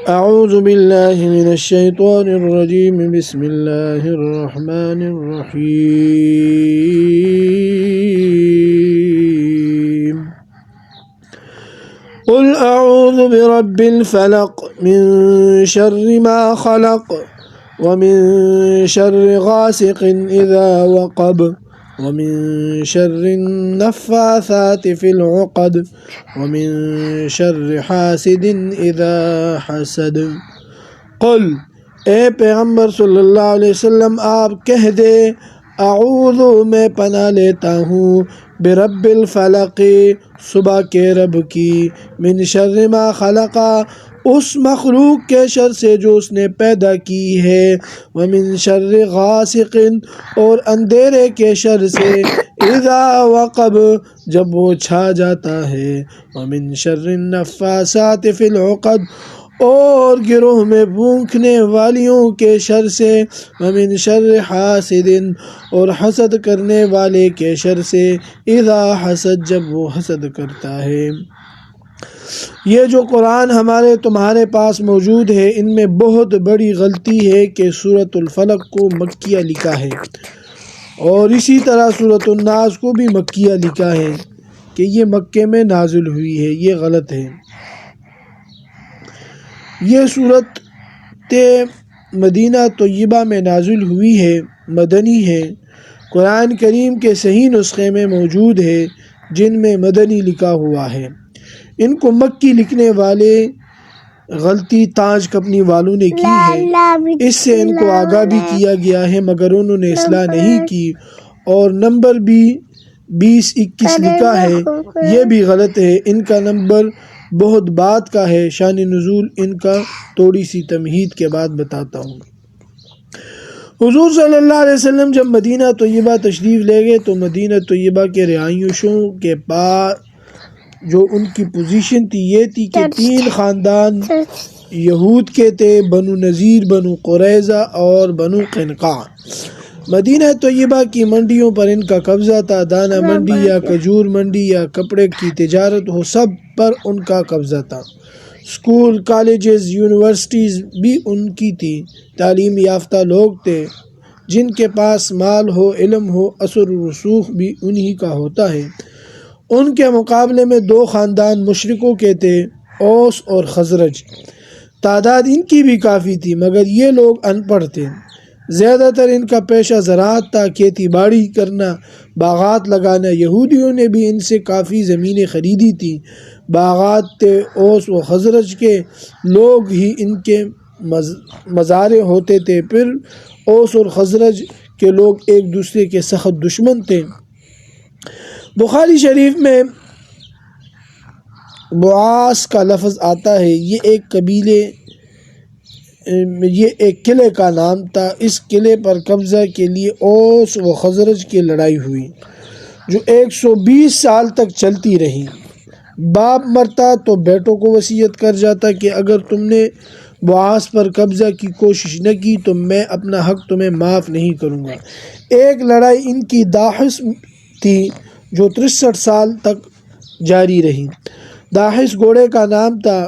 اعوذ باللہ من الشیطان الرجیم بسم اللہ الرحمن الرحیم قل اعوذ برب الفلق من شر ما خلق ومن شر غاسق اذا وقب ومن شر النفاثات في العقد ومن شر حاسد اذا حسد۔ قل اے پیغمبر صلی اللہ علیہ وسلم آپ کہہ دے اعوذ میں پناہ لیتا ہوں برب الفلق صبح کے رب کی، من شر ما خلق اس مخلوق کے شر سے جو اس نے پیدا کی ہے، ومن شر غاسق اور اندھیرے کے شر سے، اذا وقب جب وہ چھا جاتا ہے، ومن شر النفاثات فی العقد اور گروہ میں پھونکنے والیوں کے شر سے، ومن شر حاسد اور حسد کرنے والے کے شر سے، اذا حسد جب وہ حسد کرتا ہے۔ یہ جو قرآن ہمارے تمہارے پاس موجود ہے، ان میں بہت بڑی غلطی ہے کہ سورۃ الفلق کو مکیہ لکھا ہے، اور اسی طرح سورۃ الناس کو بھی مکیہ لکھا ہے کہ یہ مکے میں نازل ہوئی ہے۔ یہ غلط ہے۔ یہ سورت مدینہ طیبہ میں نازل ہوئی ہے، مدنی ہے۔ قرآن کریم کے صحیح نسخے میں موجود ہے جن میں مدنی لکھا ہوا ہے۔ ان کو مکی لکھنے والے غلطی تاج کمپنی والوں نے کی ہے، اس سے ان کو آگاہ بھی کیا گیا ہے مگر انہوں نے اصلاح نہیں کی، اور نمبر بھی 2021 لکھا ہے، یہ بھی غلط ہے۔ ان کا نمبر بہت بعد کا ہے۔ شان نزول ان کا تھوڑی سی تمہید کے بعد بتاتا ہوں۔ حضور صلی اللہ علیہ وسلم جب مدینہ طیبہ تشریف لے گئے تو مدینہ طیبہ کے رہائشیوں کے پاس جو ان کی پوزیشن تھی یہ تھی کہ 3 خاندان یہود کے تھے، بنو نذیر، بنو قریظہ اور بنو قینقاع۔ مدینہ طیبہ کی منڈیوں پر ان کا قبضہ تھا، دانہ منڈی یا کھجور منڈی یا کپڑے کی تجارت ہو، سب پر ان کا قبضہ تھا۔ اسکول، کالجز، یونیورسٹیز بھی ان کی تھی۔ تعلیم یافتہ لوگ تھے جن کے پاس مال ہو، علم ہو، اثر و رسوخ بھی انہی کا ہوتا ہے۔ ان کے مقابلے میں 2 خاندان مشرکوں کے تھے، اوس اور خزرج۔ تعداد ان کی بھی کافی تھی مگر یہ لوگ ان پڑھ تھے۔ زیادہ تر ان کا پیشہ زراعت تھا، کھیتی باڑی کرنا، باغات لگانا۔ یہودیوں نے بھی ان سے کافی زمینیں خریدی تھیں، باغات تھے۔ اوس و خزرج کے لوگ ہی ان کے مزارع ہوتے تھے۔ پھر اوس اور خزرج کے لوگ ایک دوسرے کے سخت دشمن تھے۔ بخاری شریف میں بعاث کا لفظ آتا ہے، یہ ایک قلعے کا نام تھا۔ اس قلعے پر قبضہ کے لیے اوس و خزرج کی لڑائی ہوئی جو 120 سال تک چلتی رہی۔ باپ مرتا تو بیٹوں کو وصیت کر جاتا کہ اگر تم نے بعاث پر قبضہ کی کوشش نہ کی تو میں اپنا حق تمہیں معاف نہیں کروں گا۔ ایک لڑائی ان کی داحس تھی جو 63 سال تک جاری رہی۔ داحس گھوڑے کا نام تھا۔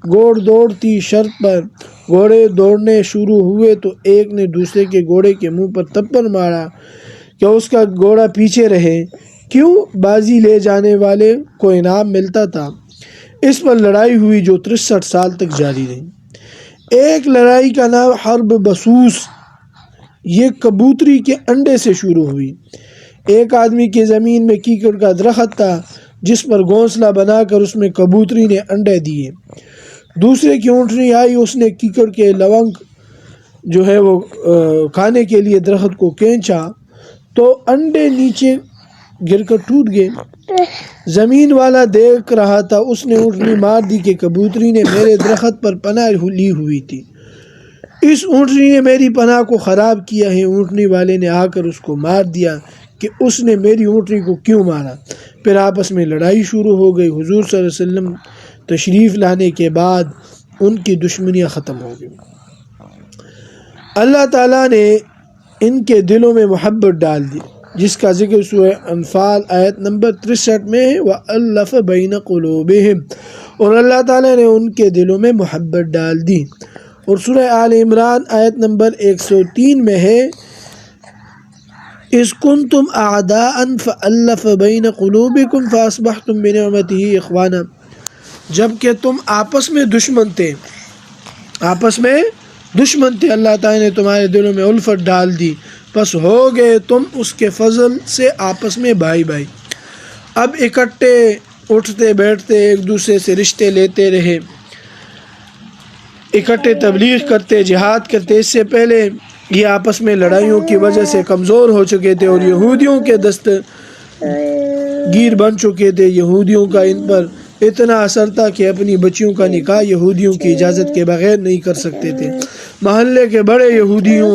گھوڑ دوڑ تھی شرط پر۔ گھوڑے دوڑنے شروع ہوئے تو ایک نے دوسرے کے گھوڑے کے منہ پر تھپڑ مارا کہ اس کا گھوڑا پیچھے رہے، کیوں بازی لے جانے والے کو انعام ملتا تھا۔ اس پر لڑائی ہوئی جو 63 سال تک جاری رہی۔ ایک لڑائی کا نام حرب بسوس، یہ کبوتری کے انڈے سے شروع ہوئی۔ ایک آدمی کی زمین میں کیکڑ کا درخت تھا جس پر گھونسلہ بنا کر اس میں کبوتری نے انڈے دیے۔ دوسرے کی اونٹنی آئی، اس نے کیکڑ کے لونگ جو ہے وہ کھانے کے لیے درخت کو کھینچا تو انڈے نیچے گر کر ٹوٹ گئے۔ زمین والا دیکھ رہا تھا، اس نے اونٹنی مار دی کہ کبوتری نے میرے درخت پر پناہ لی ہوئی تھی، اس اونٹنی نے میری پناہ کو خراب کیا ہے۔ اونٹنی والے نے آ کر اس کو مار دیا کہ اس نے میری اونٹنی کو کیوں مارا۔ پھر آپس میں لڑائی شروع ہو گئی۔ حضور صلی اللہ علیہ وسلم تشریف لانے کے بعد ان کی دشمنیاں ختم ہو گئی۔ اللہ تعالیٰ نے ان کے دلوں میں محبت ڈال دی، جس کا ذکر سورہ انفال آیت نمبر 63 میں ہے، وَأَلَّفَ بَيْنَ قُلُوبِهِمْ، اور اللہ تعالیٰ نے ان کے دلوں میں محبت ڈال دی۔ اور سورہ آل عمران آیت نمبر 103 میں ہے اِذْ كُنْتُمْ أَعْدَاءً فَأَلَّفَ بَيْنَ قُلُوبِكُمْ فَأَصْبَحْتُمْ بِنِعْمَتِهِ إِخْوَانًا، جب کہ تم آپس میں دشمن تھے، اللہ تعالیٰ نے تمہارے دلوں میں الفت ڈال دی، پس ہو گئے تم اس کے فضل سے آپس میں بھائی بھائی۔ اب اکٹھے اٹھتے بیٹھتے ایک دوسرے سے رشتے لیتے رہے، اکٹھے تبلیغ کرتے، جہاد کرتے۔ اس سے پہلے یہ آپس میں لڑائیوں کی وجہ سے کمزور ہو چکے تھے اور یہودیوں کے دست گیر بن چکے تھے۔ یہودیوں کا ان پر اتنا اثر تھا کہ اپنی بچیوں کا نکاح یہودیوں کی اجازت کے بغیر نہیں کر سکتے تھے۔ محلے کے بڑے یہودیوں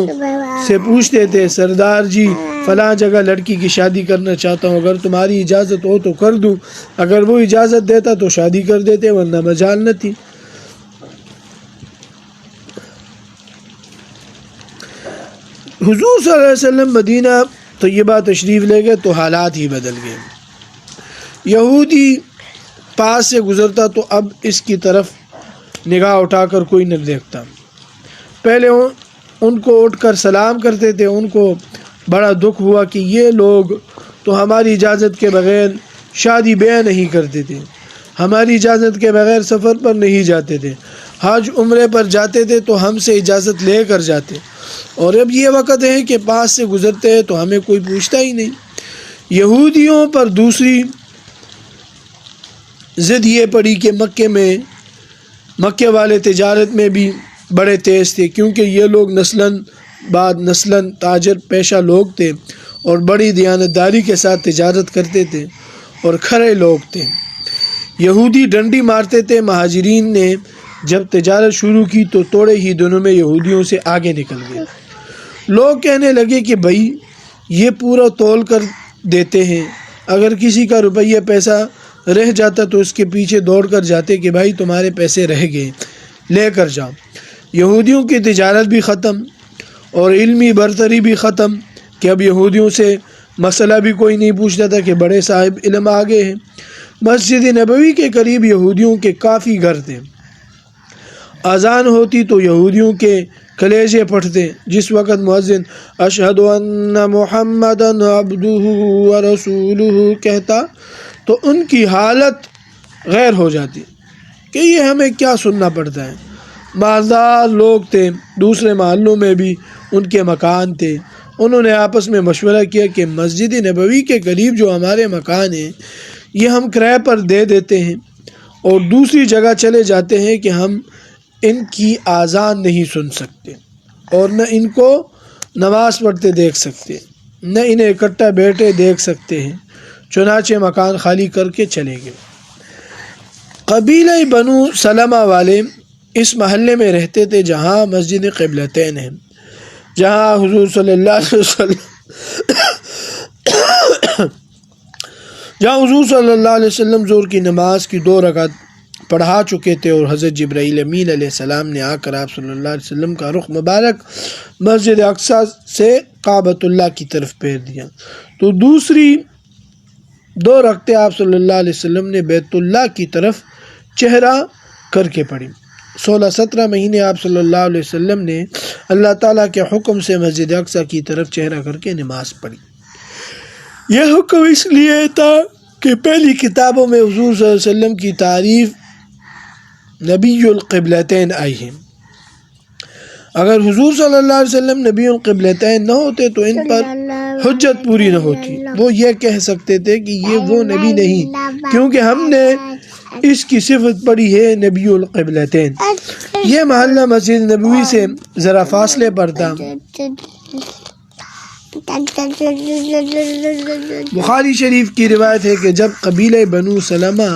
سے پوچھتے تھے، سردار جی فلاں جگہ لڑکی کی شادی کرنا چاہتا ہوں، اگر تمہاری اجازت ہو تو کر دوں۔ اگر وہ اجازت دیتا تو شادی کر دیتے، ورنہ مجال نہ تھی۔ حضور صلی اللہ علیہ وسلم مدینہ طیبہ تشریف لے گئے تو حالات ہی بدل گئے۔ یہودی پاس سے گزرتا تو اب اس کی طرف نگاہ اٹھا کر کوئی نہ دیکھتا۔ پہلے ان کو اٹھ کر سلام کرتے تھے، ان کو بڑا دکھ ہوا کہ یہ لوگ تو ہماری اجازت کے بغیر شادی بیاہ نہیں کرتے تھے، ہماری اجازت کے بغیر سفر پر نہیں جاتے تھے، حج عمرے پر جاتے تھے تو ہم سے اجازت لے کر جاتے، اور اب یہ وقت ہے کہ پاس سے گزرتے ہیں تو ہمیں کوئی پوچھتا ہی نہیں۔ یہودیوں پر دوسری ضد یہ پڑی کہ مکے والے تجارت میں بھی بڑے تیز تھے، کیونکہ یہ لوگ نسلاً بعد نسلاً تاجر پیشہ لوگ تھے اور بڑی دیانتداری کے ساتھ تجارت کرتے تھے اور کھرے لوگ تھے۔ یہودی ڈنڈی مارتے تھے۔ مہاجرین نے جب تجارت شروع کی تو تھوڑے ہی دنوں میں یہودیوں سے آگے نکل گئے۔ لوگ کہنے لگے کہ بھائی یہ پورا تول کر دیتے ہیں، اگر کسی کا روپیہ پیسہ رہ جاتا تو اس کے پیچھے دوڑ کر جاتے کہ بھائی تمہارے پیسے رہ گئے، لے کر جاؤ۔ یہودیوں کی تجارت بھی ختم اور علمی برتری بھی ختم کہ اب یہودیوں سے مسئلہ بھی کوئی نہیں پوچھتا تھا کہ بڑے صاحب علم آگے ہیں۔ مسجد نبوی کے قریب یہودیوں کے کافی گھر تھے۔ اذان ہوتی تو یہودیوں کے کلیجے پھٹتے۔ جس وقت مؤذن اشہد ان محمدً عبدہ ورسولہ کہتا تو ان کی حالت غیر ہو جاتی کہ یہ ہمیں کیا سننا پڑتا ہے۔ مالدار لوگ تھے، دوسرے محلوں میں بھی ان کے مکان تھے۔ انہوں نے آپس میں مشورہ کیا کہ مسجد نبوی کے قریب جو ہمارے مکان ہیں یہ ہم کرائے پر دے دیتے ہیں اور دوسری جگہ چلے جاتے ہیں کہ ہم ان کی آذان نہیں سن سکتے اور نہ ان کو نماز پڑھتے دیکھ سکتے، نہ انہیں اکٹھا بیٹھے دیکھ سکتے ہیں۔ چنانچہ مکان خالی کر کے چلے گئے۔ قبیلہ بنو سلمہ والے اس محلے میں رہتے تھے جہاں مسجد قبلتین ہے، جہاں حضور صلی اللہ علیہ وسلم ظہر کی نماز کی 2 رکعت پڑھا چکے تھے اور حضرت جبرائیل امین علیہ السلام نے آ کر آپ صلی اللہ علیہ وسلم کا رخ مبارک مسجد اقصی سے کعبۃ اللہ کی طرف پھیر دیا تو دوسری 2 رکعتیں آپ صلی اللہ علیہ وسلم نے بیت اللہ کی طرف چہرہ کر کے پڑھی۔ 16-17 مہینے آپ صلی اللہ علیہ وسلم نے اللہ تعالیٰ کے حکم سے مسجد اقصی کی طرف چہرہ کر کے نماز پڑھی۔ یہ حکم اس لیے تھا کہ پہلی کتابوں میں حضور صلی اللہ علیہ وسلم کی تعریف نبی القبلتین آئی ہے۔ اگر حضور صلی اللہ علیہ وسلم نبی القبلتین نہ ہوتے تو ان پر حجت پوری نہ ہوتی۔ وہ یہ کہہ سکتے تھے کہ یہ وہ نبی نہیں، کیونکہ ہم نے اس کی صفت پڑھی ہے نبی القبلتین۔ یہ محلہ مسجد نبوی سے ذرا فاصلے پر تھا۔ بخاری شریف کی روایت ہے کہ جب قبیلہ بنو سلمہ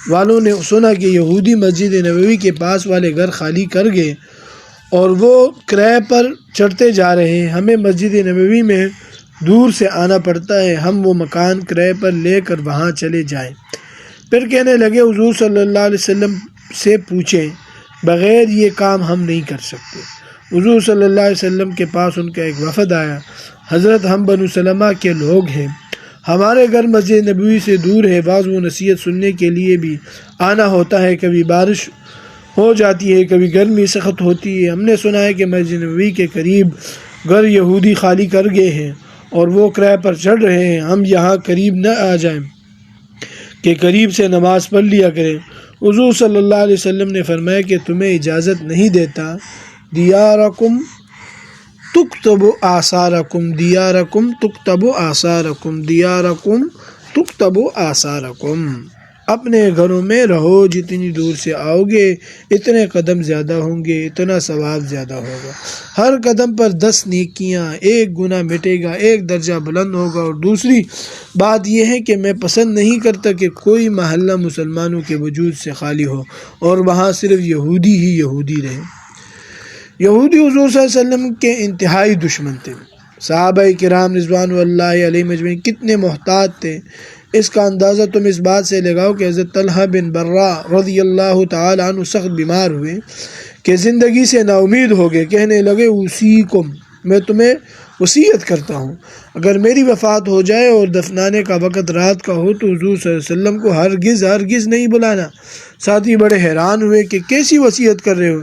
والوں نے سنا کہ یہودی مسجد نبوی کے پاس والے گھر خالی کر گئے اور وہ کرائے پر چڑھتے جا رہے ہیں، ہمیں مسجد نبوی میں دور سے آنا پڑتا ہے، ہم وہ مکان کرائے پر لے کر وہاں چلے جائیں۔ پھر کہنے لگے حضور صلی اللہ علیہ وسلم سے پوچھیں، بغیر یہ کام ہم نہیں کر سکتے۔ حضور صلی اللہ علیہ وسلم کے پاس ان کا ایک وفد آیا، حضرت ہم بنو سلمہ کے لوگ ہیں، ہمارے گھر مسجد نبوی سے دور ہے، بعض و نصیحت سننے کے لیے بھی آنا ہوتا ہے، کبھی بارش ہو جاتی ہے، کبھی گرمی سخت ہوتی ہے۔ ہم نے سنا ہے کہ مسجد نبوی کے قریب گھر یہودی خالی کر گئے ہیں اور وہ کرائے پر چڑھ رہے ہیں، ہم یہاں قریب نہ آ جائیں کہ قریب سے نماز پڑھ لیا کریں۔ حضور صلی اللہ علیہ وسلم نے فرمایا کہ تمہیں اجازت نہیں دیتا، دیارکم تکتب آثارکم، دیارکم تکتب آثارکم، دیارکم تکتب آثارکم، اپنے گھروں میں رہو، جتنی دور سے آؤ گے اتنے قدم زیادہ ہوں گے، اتنا ثواب زیادہ ہوگا، ہر قدم پر 10 نیکیاں، 1 گناہ مٹے گا، 1 درجہ بلند ہوگا۔ اور دوسری بات یہ ہے کہ میں پسند نہیں کرتا کہ کوئی محلہ مسلمانوں کے وجود سے خالی ہو اور وہاں صرف یہودی ہی یہودی رہے۔ یہودی حضور صلی اللہ علیہ وسلم کے انتہائی دشمن تھے۔ صحابہ کرام رضوان اللہ علیہم اجمعین کتنے محتاط تھے، اس کا اندازہ تم اس بات سے لگاؤ کہ حضرت طلحہ بن برہ رضی اللہ تعالی عنہ سخت بیمار ہوئے کہ زندگی سے نا امید ہو گئے، کہنے لگے اوصیکم، میں تمہیں وصیت کرتا ہوں، اگر میری وفات ہو جائے اور دفنانے کا وقت رات کا ہو تو حضور صلی اللہ علیہ وسلم کو ہرگز نہیں بلانا۔ ساتھی بڑے حیران ہوئے کہ کیسی وصیت کر رہے ہو؟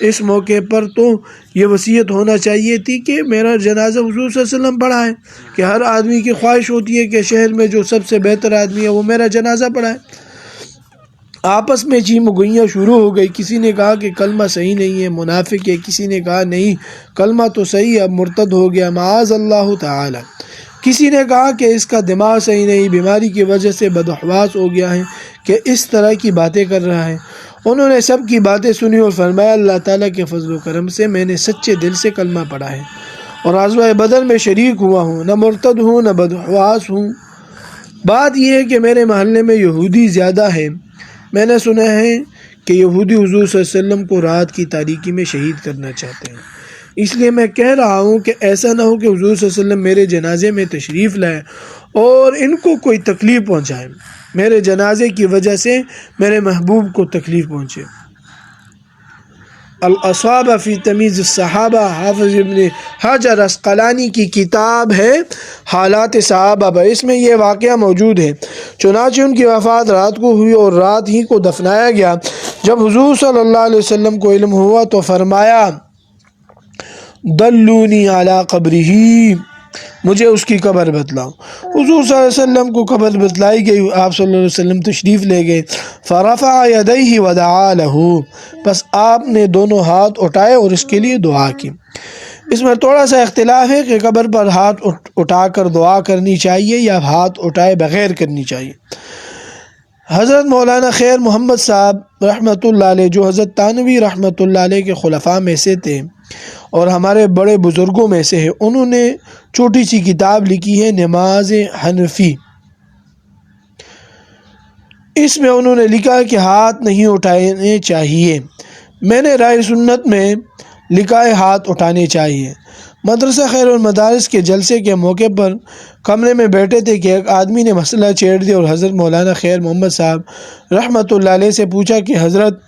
اس موقع پر تو یہ وصیت ہونا چاہیے تھی کہ میرا جنازہ حضور صلی اللہ علیہ وسلم پڑھائے، کہ ہر آدمی کی خواہش ہوتی ہے کہ شہر میں جو سب سے بہتر آدمی ہے وہ میرا جنازہ پڑھائے۔ آپس میں چیم گوئیاں شروع ہو گئی، کسی نے کہا کہ کلمہ صحیح نہیں ہے، منافق ہے، کسی نے کہا نہیں کلمہ تو صحیح ہے، اب مرتد ہو گیا معاذ اللہ تعالی، کسی نے کہا کہ اس کا دماغ صحیح نہیں، بیماری کی وجہ سے بدحواس ہو گیا ہے کہ اس طرح کی باتیں کر رہا ہے۔ انہوں نے سب کی باتیں سنی اور فرمایا اللہ تعالیٰ کے فضل و کرم سے میں نے سچے دل سے کلمہ پڑھا ہے اور غزوہ بدر میں شریک ہوا ہوں، نہ مرتد ہوں نہ بدحواس ہوں۔ بات یہ ہے کہ میرے محلے میں یہودی زیادہ ہے، میں نے سنا ہے کہ یہودی حضور صلی اللہ علیہ وسلم کو رات کی تاریکی میں شہید کرنا چاہتے ہیں، اس لیے میں کہہ رہا ہوں کہ ایسا نہ ہو کہ حضور صلی اللہ علیہ وسلم میرے جنازے میں تشریف لائے اور ان کو کوئی تکلیف پہنچائے، میرے جنازے کی وجہ سے میرے محبوب کو تکلیف پہنچے۔ الاصابہ فی تمیز الصحابہ، حافظ ابن حجر عسقلانی کی کتاب ہے حالات صحابہ، اس میں یہ واقعہ موجود ہے۔ چنانچہ ان کی وفات رات کو ہوئی اور رات ہی کو دفنایا گیا۔ جب حضور صلی اللہ علیہ وسلم کو علم ہوا تو فرمایا دلونی علی قبرہ، مجھے اس کی قبر بتلاؤ۔ حضور صلی اللہ علیہ وسلم کو قبر بتلائی گئی، آپ صلی اللہ علیہ وسلم تشریف لے گئے، فرفع یدیہ ودعا لہ، بس آپ نے دونوں ہاتھ اٹھائے اور اس کے لیے دعا کی۔ اس میں تھوڑا سا اختلاف ہے کہ قبر پر ہاتھ اٹھا کر دعا کرنی چاہیے یا ہاتھ اٹھائے بغیر کرنی چاہیے۔ حضرت مولانا خیر محمد صاحب رحمۃ اللہ علیہ، جو حضرت تھانوی رحمۃ اللہ علیہ کے خلفاء میں سے تھے اور ہمارے بڑے بزرگوں میں سے ہے، انہوں نے چھوٹی سی کتاب لکھی ہے نماز حنفی۔ اس میں انہوں نے لکھا ہے کہ ہاتھ نہیں اٹھانے چاہیے۔ میں نے رائے سنت میں لکھا ہے ہاتھ اٹھانے چاہیے۔ مدرسہ خیر المدارس کے جلسے کے موقع پر کمرے میں بیٹھے تھے کہ ایک آدمی نے مسئلہ چھیڑ دیا اور حضرت مولانا خیر محمد صاحب رحمۃ اللہ علیہ سے پوچھا کہ حضرت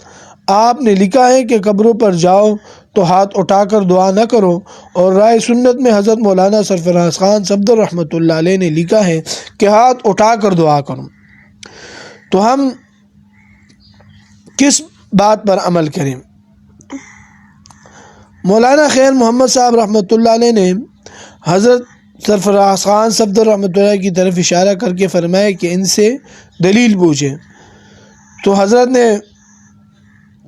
آپ نے لکھا ہے کہ قبروں پر جاؤ تو ہاتھ اٹھا کر دعا نہ کرو، اور رائے سنت میں حضرت مولانا سرفراز خان صفدر رحمۃ اللہ علیہ نے لکھا ہے کہ ہاتھ اٹھا کر دعا کرو، تو ہم کس بات پر عمل کریں؟ مولانا خیر محمد صاحب رحمۃ اللہ علیہ نے حضرت سرفراز خان صفدر رحمۃ اللہ کی طرف اشارہ کر کے فرمایا کہ ان سے دلیل پوچھیں، تو حضرت نے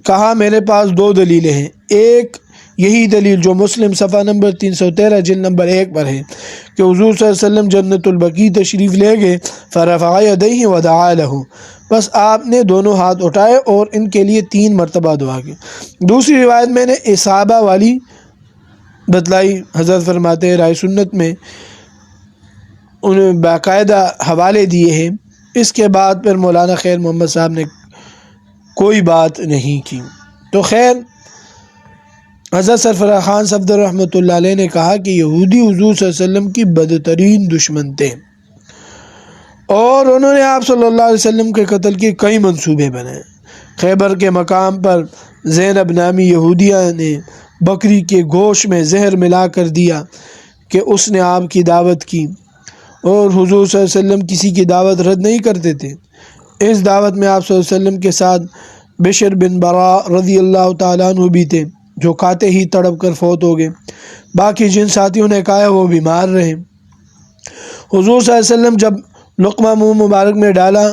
کہا میرے پاس 2 دلیلیں ہیں، ایک یہی دلیل جو مسلم صفحہ نمبر 313 جلد نمبر 1 پر ہے کہ حضور صلی اللہ علیہ وسلم جنت البقیع تشریف لے گئے، فرفع یدیہ ودعا لہ، بس آپ نے دونوں ہاتھ اٹھائے اور ان کے لیے 3 مرتبہ دعا کی۔ دوسری روایت میں نے اصابہ والی بتلائی، حضرت فرماتے ہیں رائے سنت میں انہیں باقاعدہ حوالے دیے ہیں۔ اس کے بعد پھر مولانا خیر محمد صاحب نے کوئی بات نہیں کی۔ تو خیر حضرت سرفراز خان صفدر رحمۃ اللہ علیہ نے کہا کہ یہودی حضور صلی اللہ علیہ وسلم کی بدترین دشمن تھے اور انہوں نے آپ صلی اللہ علیہ وسلم کے قتل کے کئی منصوبے بنائے۔ خیبر کے مقام پر زینب نامی یہودیہ نے بکری کے گوشت میں زہر ملا کر دیا کہ اس نے آپ کی دعوت کی اور حضور صلی اللہ علیہ وسلم کسی کی دعوت رد نہیں کرتے تھے۔ اس دعوت میں آپ صلی اللہ علیہ وسلم کے ساتھ بشر بن برا رضی اللہ تعالیٰ عنہ بھی تھے، جو کھاتے ہی تڑپ کر فوت ہو گئے۔ باقی جن ساتھیوں نے کھایا وہ بیمار رہے۔ حضور صلی اللہ علیہ وسلم جب لقمہ منہ مبارک میں ڈالا،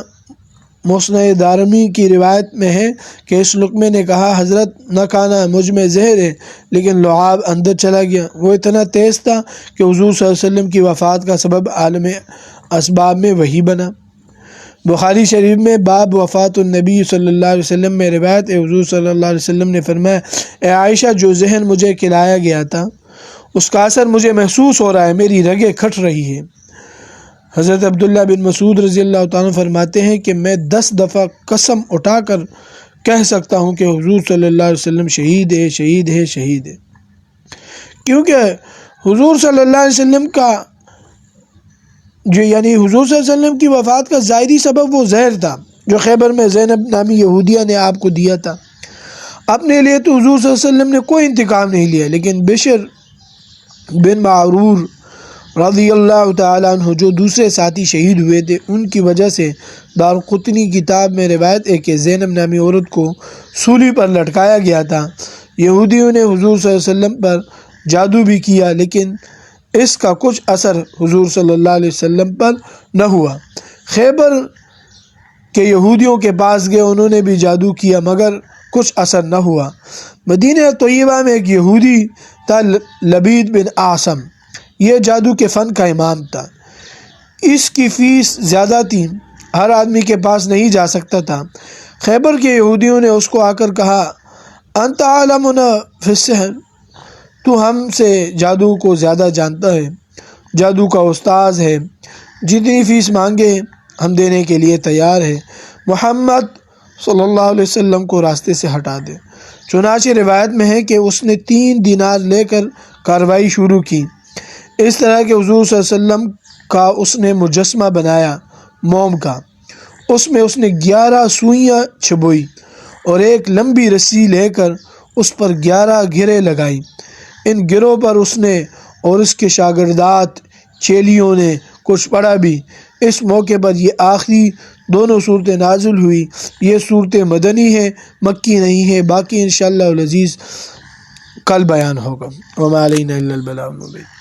مسند دارمی کی روایت میں ہے کہ اس لقمے نے کہا، حضرت نہ کھانا، مجھ میں زہر ہے، لیکن لعاب اندر چلا گیا۔ وہ اتنا تیز تھا کہ حضور صلی اللہ علیہ وسلم کی وفات کا سبب عالم اسباب میں وہی بنا۔ بخاری شریف میں باب وفات النبی صلی اللہ علیہ وسلم میں روایت ہے، حضور صلی اللہ علیہ وسلم نے فرمایا، اے عائشہ، جو ذہن مجھے کھلایا گیا تھا اس کا اثر مجھے محسوس ہو رہا ہے، میری رگیں کھٹ رہی ہیں۔ حضرت عبداللہ بن مسعود رضی اللہ تعالیٰ فرماتے ہیں کہ میں 10 دفعہ قسم اٹھا کر کہہ سکتا ہوں کہ حضور صلی اللہ علیہ وسلم شہید ہے، شہید ہے، شہید ہے، کیونکہ حضور صلی اللہ علیہ وسلم کا یعنی حضور صلی اللہ علیہ وسلم کی وفات کا ظاہری سبب وہ زہر تھا جو خیبر میں زینب نامی یہودیہ نے آپ کو دیا تھا۔ اپنے لیے تو حضور صلی اللہ علیہ وسلم نے کوئی انتقام نہیں لیا، لیکن بشر بن معرور رضی اللہ تعالیٰ عنہ جو دوسرے ساتھی شہید ہوئے تھے، ان کی وجہ سے دارقطنی کتاب میں روایت ہے کہ زینب نامی عورت کو سولی پر لٹکایا گیا تھا۔ یہودیوں نے حضور صلی اللہ علیہ وسلم پر جادو بھی کیا، لیکن اس کا کچھ اثر حضور صلی اللہ علیہ وسلم پر نہ ہوا۔ خیبر کے یہودیوں کے پاس گئے، انہوں نے بھی جادو کیا مگر کچھ اثر نہ ہوا۔ مدینہ طیبہ میں ایک یہودی تھا، لبید بن عاصم، یہ جادو کے فن کا امام تھا۔ اس کی فیس زیادہ تھی، ہر آدمی کے پاس نہیں جا سکتا تھا۔ خیبر کے یہودیوں نے اس کو آ کر کہا، انت عالمنا فی السحر، تو ہم سے جادو کو زیادہ جانتا ہے، جادو کا استاذ ہے، جتنی فیس مانگے ہم دینے کے لیے تیار ہے، محمد صلی اللہ علیہ وسلم کو راستے سے ہٹا دے۔ چنانچہ روایت میں ہے کہ اس نے 3 دینار لے کر کارروائی شروع کی، اس طرح کہ حضور صلی اللہ علیہ وسلم کا اس نے مجسمہ بنایا موم کا۔ اس میں اس نے 11 سوئیاں چھبوئی اور ایک لمبی رسی لے کر اس پر 11 گرے لگائی۔ ان گروں پر اس نے اور اس کے شاگردات چیلیوں نے کچھ پڑھا بھی۔ اس موقع پر یہ آخری دونوں صورتیں نازل ہوئی۔ یہ صورت مدنی ہے، مکی نہیں ہے، باقی انشاءاللہ العزیز کل بیان ہوگا۔ وما علینا الا البلاغ المبین۔